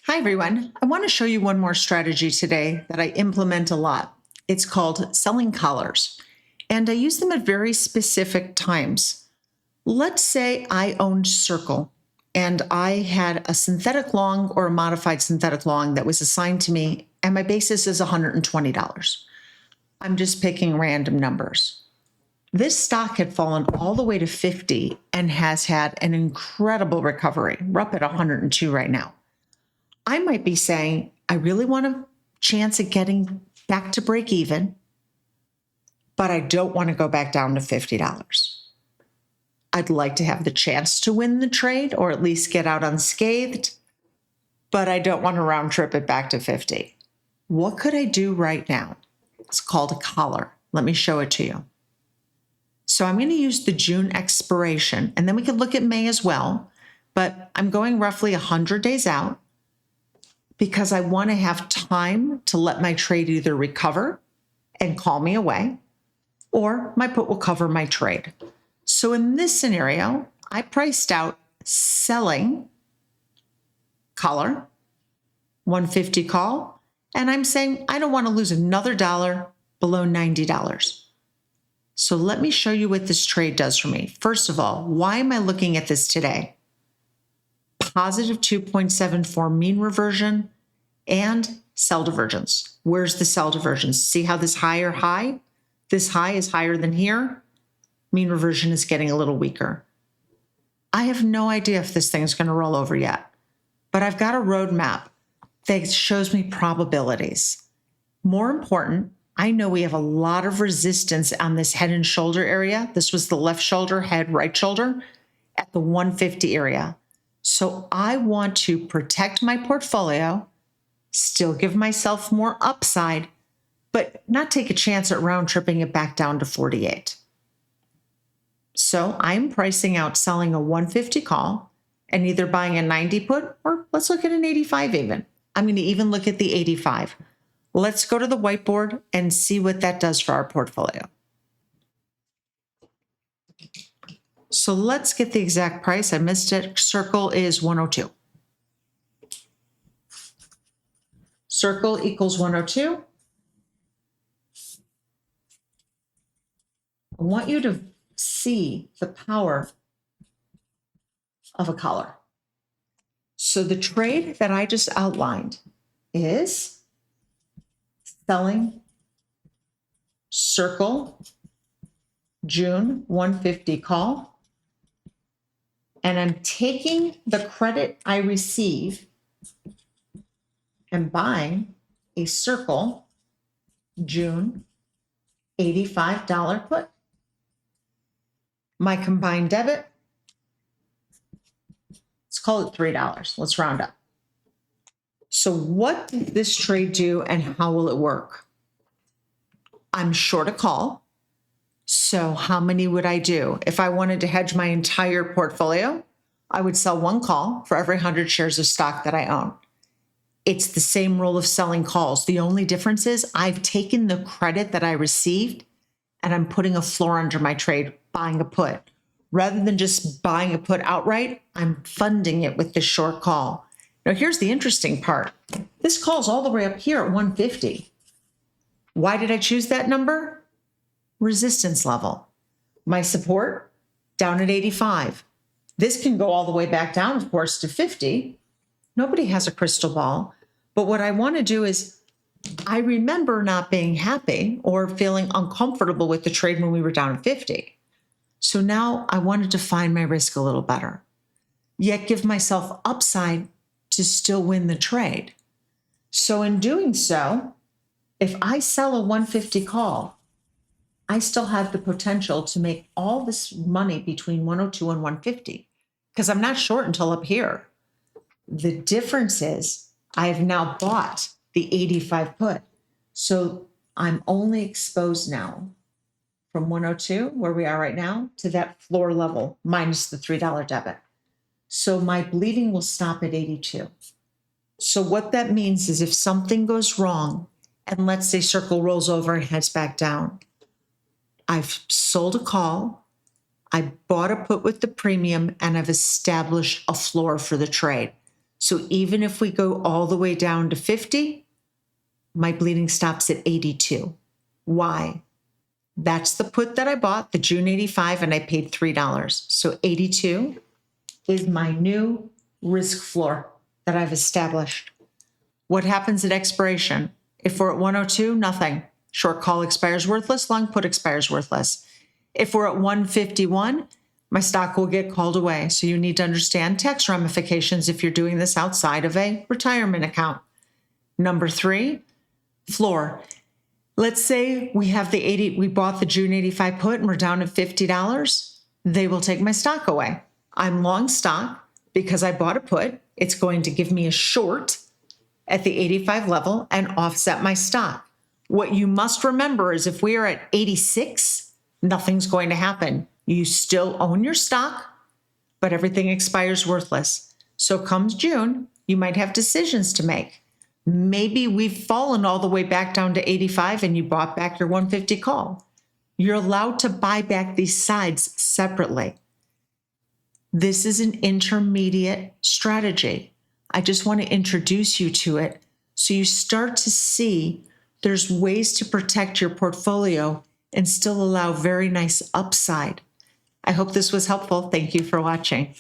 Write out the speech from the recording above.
Hi, everyone. I want to show you one more strategy today that I implement a lot. It's called selling collars, and I use them at very specific times. Let's say I owned Circle and I had a synthetic long or a modified synthetic long that was assigned to me, and my basis is $120. I'm just picking random numbers. This stock had fallen all the way to 50 and has had an incredible recovery. We're up at 102 right now. I might be saying, I really want a chance at getting back to break even, but I don't want to go back down to $50. I'd like to have the chance to win the trade or at least get out unscathed, but I don't want to round trip it back to 50. What could I do right now? It's called a collar. Let me show it to you. So I'm going to use the June expiration, and then we could look at May as well, but I'm going roughly 100 days out, because I want to have time to let my trade either recover and call me away, or my put will cover my trade. So in this scenario, I priced out selling collar, 150 call, and I'm saying I don't want to lose another dollar below $90. So let me show you what this trade does for me. First of all, why am I looking at this today? Positive 2.74 mean reversion and sell divergence. Where's the sell divergence? See how this higher high? This high is higher than here. Mean reversion is getting a little weaker. I have no idea if this thing's going to roll over yet, but I've got a roadmap that shows me probabilities. More important, I know we have a lot of resistance on this head and shoulder area. This was the left shoulder, head, right shoulder at the 150 area. So I want to protect my portfolio, still give myself more upside, but not take a chance at round tripping it back down to 48. So I'm pricing out selling a 150 call and either buying a 90 put, or let's look at an 85 even. I'm going to even look at the 85. Let's go to the whiteboard and see what that does for our portfolio. So let's get the exact price. I missed it. Circle is 102. Circle equals 102. I want you to see the power of a collar. So the trade that I just outlined is selling Circle June 150 call. And I'm taking the credit I receive and buying a Circle June $85 put. My combined debit, let's call it $3. Let's round up. So what did this trade do and how will it work? I'm short a call. So how many would I do? If I wanted to hedge my entire portfolio, I would sell one call for every 100 shares of stock that I own. It's the same rule of selling calls. The only difference is I've taken the credit that I received and I'm putting a floor under my trade, buying a put. Rather than just buying a put outright, I'm funding it with the short call. Now, here's the interesting part. This call's all the way up here at 150. Why did I choose that number? Resistance level. My support, down at 85. This can go all the way back down, of course, to 50. Nobody has a crystal ball. But what I want to do is, I remember not being happy or feeling uncomfortable with the trade when we were down at 50. So now I want to define my risk a little better, yet give myself upside to still win the trade. So in doing so, if I sell a 150 call, I still have the potential to make all this money between 102 and 150 because I'm not short until up here. The difference is I have now bought the 85 put. So I'm only exposed now from 102, where we are right now, to that floor level minus the $3 debit. So my bleeding will stop at 82. So what that means is if something goes wrong, and let's say Circle rolls over and heads back down, I've sold a call, I bought a put with the premium, and I've established a floor for the trade. So even if we go all the way down to 50, my bleeding stops at 82. Why? That's the put that I bought, the June 85, and I paid $3. So 82 is my new risk floor that I've established. What happens at expiration? If we're at 102, nothing. Short call expires worthless, long put expires worthless. If we're at 151, my stock will get called away. So you need to understand tax ramifications if you're doing this outside of a retirement account. Number 3, floor. Let's say we have we bought the June 85 put and we're down at $50. They will take my stock away. I'm long stock because I bought a put. It's going to give me a short at the 85 level and offset my stock. What you must remember is if we are at 86, nothing's going to happen. You still own your stock, but everything expires worthless. So comes June, you might have decisions to make. Maybe we've fallen all the way back down to 85 and you bought back your 150 call. You're allowed to buy back these sides separately. This is an intermediate strategy. I just want to introduce you to it so you start to see there's ways to protect your portfolio and still allow very nice upside. I hope this was helpful. Thank you for watching.